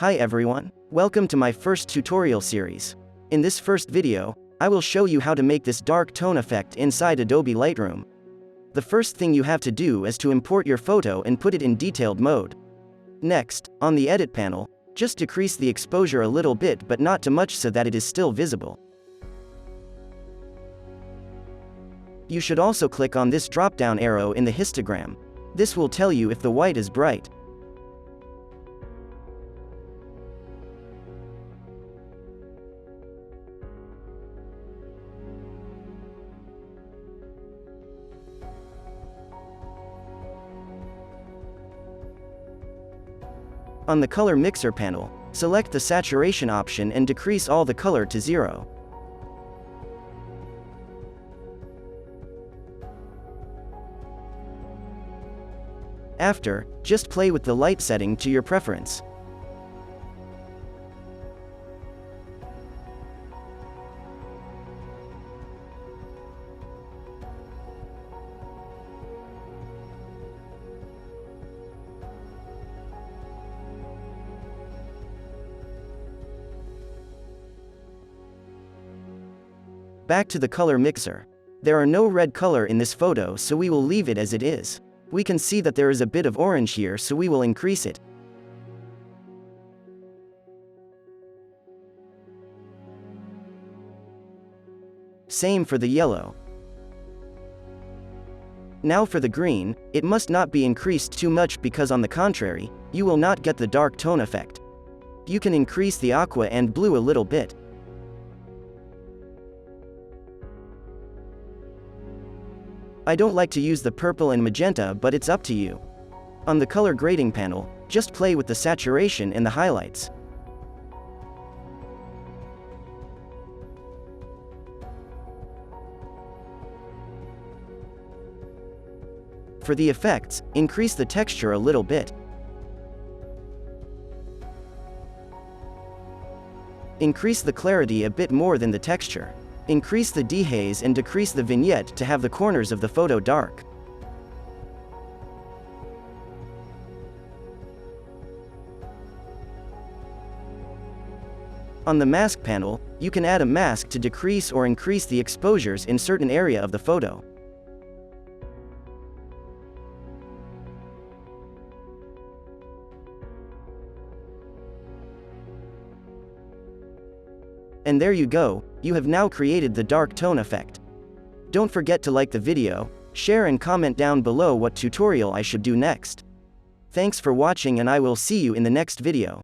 Hi everyone, welcome to my first tutorial series. In this first video, I will show you how to make this dark tone effect inside Adobe Lightroom. The first thing you have to do is to import your photo and put it in detailed mode. Next, on the edit panel, just decrease the exposure a little bit but not too much so that it is still visible. You should also click on this drop-down arrow in the histogram. This will tell you if the white is bright. On the color mixer panel, select the saturation option and decrease all the color to 0. After, just play with the light setting to your preference. Back to the color mixer. There are no red color in this photo, so we will leave it as it is. We can see that there is a bit of orange here, so we will increase it. Same for the yellow. Now for the green, it must not be increased too much because on the contrary, you will not get the dark tone effect. You can increase the aqua and blue a little bit. I don't like to use the purple and magenta, but it's up to you. On the color grading panel, just play with the saturation and the highlights. For the effects, increase the texture a little bit. Increase the clarity a bit more than the texture. Increase the dehaze and decrease the vignette to have the corners of the photo dark. On the mask panel, you can add a mask to decrease or increase the exposures in certain area of the photo. And there you go, you have now created the dark tone effect. Don't forget to like the video, share and comment down below what tutorial I should do next. Thanks for watching and I will see you in the next video.